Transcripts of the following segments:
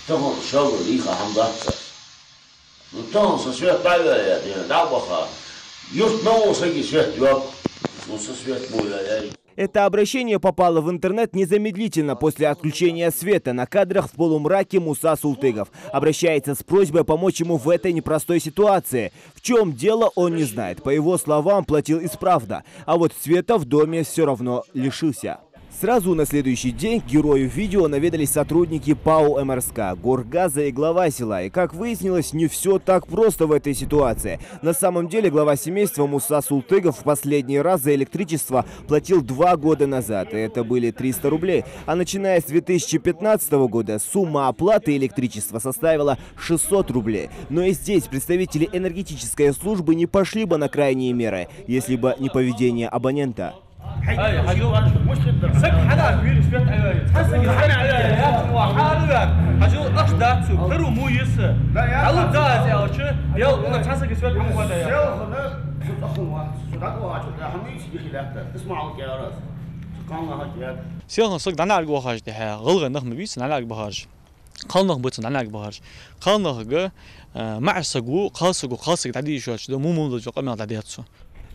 这么小个厉害很多，当时学大学的，那不好，有那么些学要，就是学不了呀。Это обращение попало в интернет незамедлительно после отключения света. На кадрах в полумраке Муса Султыгов обращается с просьбой помочь ему в этой непростой ситуации. В чем дело, он не знает. По его словам, платил исправно. А вот света в доме все равно лишился. Сразу на следующий день к герою видео наведались сотрудники ПАО МРСК, горгаза и глава села. И, как выяснилось, не все так просто в этой ситуации. На самом деле глава семейства Муса Султыгов в последний раз за электричество платил 2 года назад. И это были 300 рублей. А начиная с 2015 года сумма оплаты электричества составила 600 рублей. Но и здесь представители энергетической службы не пошли бы на крайние меры, если бы не поведение абонента. سياق صق نعناق بخارج ده غلغ نخ مبيس نعناق بخارج خلنا بيت نعناق بخارج خلنا جا مع سجو خاص تعدي شو ده مو جو قمة تعدياتسو.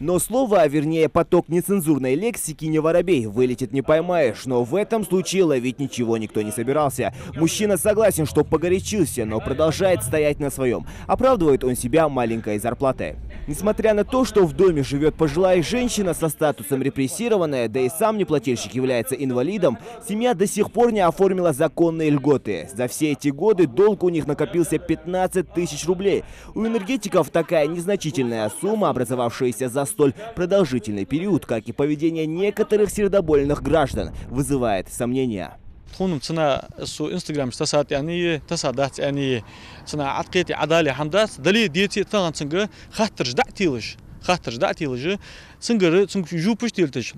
Но слово, а вернее поток нецензурной лексики не воробей, вылетит не поймаешь. Но в этом случае ловить ничего никто не собирался. Мужчина согласен, что погорячился, но продолжает стоять на своем. Оправдывает он себя маленькой зарплатой. Несмотря на то, что в доме живет пожилая женщина со статусом репрессированная, да и сам неплательщик является инвалидом, семья до сих пор не оформила законные льготы. За все эти годы долг у них накопился 15 тысяч рублей. У энергетиков такая незначительная сумма, образовавшаяся за столь продолжительный период, как и поведение некоторых сердобольных граждан, вызывает сомнения. تكون سنة سو إنستغرام تسات يعني تسادات يعني سنة عتقيتي عدالة حمدات دليل ديتي تغن سنجر خاطر جدعتي لج سنجر جو بشتيلتش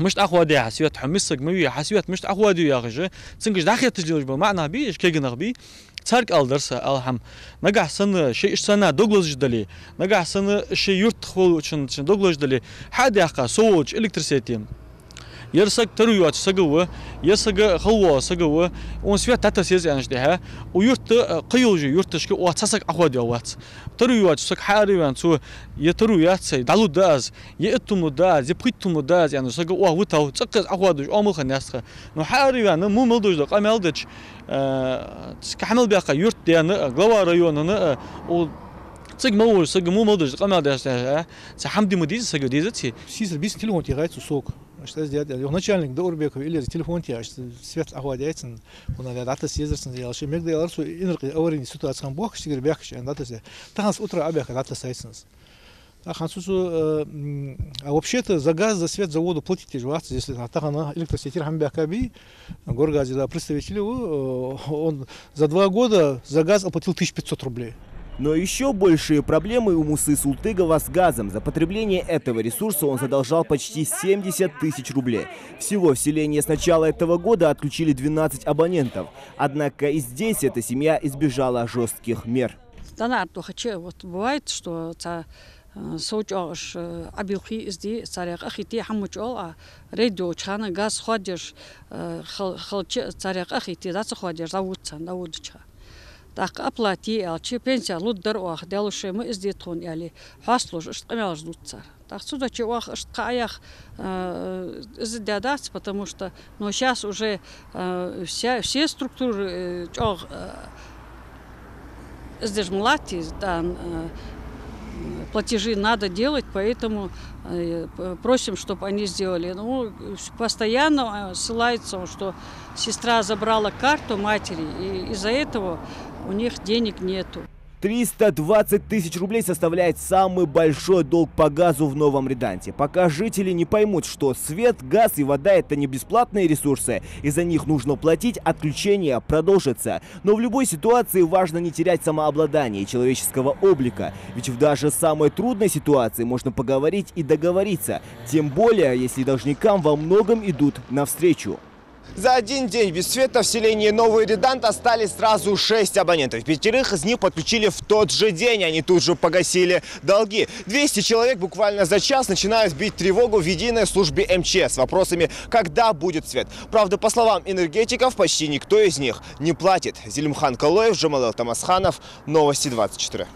مش أخوة دي حسيات حمسك موية حسيات مش أخوة دي يا خجة سنجر داخل تجلج بمعنى بي إيش كي نغبي تارك الدرس الهم نجح سنة شيء سنة دوغلوز جدلي نجح سنة شيء يرتخول شن دوغلوز جدلي حد يحقق سوج إلكتريسيتي يرسك ترويات سجوا يسجى خوا سجوا ونسوي تتسيز يعني جدها ويرت قيوجي يرتشك واتسك أخوة وات ترويات سك حاري يعني سو يترويات سي دالو داز يأتم داز يبقيتم داز يعني سجوا وتاو تسكز أخوة دوج أمل خنياسخ نو حاري يعني مو ملدوج دق أمل دج كحمل بياقة يرت يعني غوا ريون و سج مو ملدوج دق أمل دج سحمدي مديز سجوا ديزتي سيزر بيس تليفون تيغايت سوق что сделать? Начальник Даурбеков или телефон тебя, свет охватяется, он на дата съездится, сделал, что мег делал, что инерки аварийные ситуации, бог, что говорит, бег, дата се, там с утра обег, дата сайсенс. А вообще-то за газ, за свет, за воду платите жваться, если на тахана электросети Хамбякаби, горгазе, да, представители, он за 2 года за газ оплатил 1500 рублей. Но еще большие проблемы у Мусы Султыгова с газом. За потребление этого ресурса он задолжал почти 70 тысяч рублей. Всего в селении с начала этого года отключили 12 абонентов. Однако и здесь эта семья избежала жестких мер. Вот бывает, что соуч абилхи изди царяк ахити хамучол а радио чхана газ ходишь халче царяк ахити да ходишь заводца наводча. Так оплати, алчи пенсия луддер ох делуши мы издетон яли хаслуж штамял ждутся. Так сюда чего штаях издядаться, потому что но сейчас уже все структуры издержмлати там платежи надо делать, поэтому просим, чтобы они сделали. Ну, постоянно ссылается, что сестра забрала карту матери, и из-за этого у них денег нету. 320 тысяч рублей составляет самый большой долг по газу в Новом Риданте. Пока жители не поймут, что свет, газ и вода – это не бесплатные ресурсы, и за них нужно платить, отключение продолжится. Но в любой ситуации важно не терять самообладание и человеческого облика. Ведь в даже самой трудной ситуации можно поговорить и договориться. Тем более, если должникам во многом идут навстречу. За один день без света в селении Новый Редант остались сразу 6 абонентов. 5 из них подключили в тот же день. Они тут же погасили долги. 200 человек буквально за час начинают бить тревогу в единой службе МЧС с вопросами, когда будет свет. Правда, по словам энергетиков, почти никто из них не платит. Зелимхан Калоев, Жамал Тамасханов, Новости 24.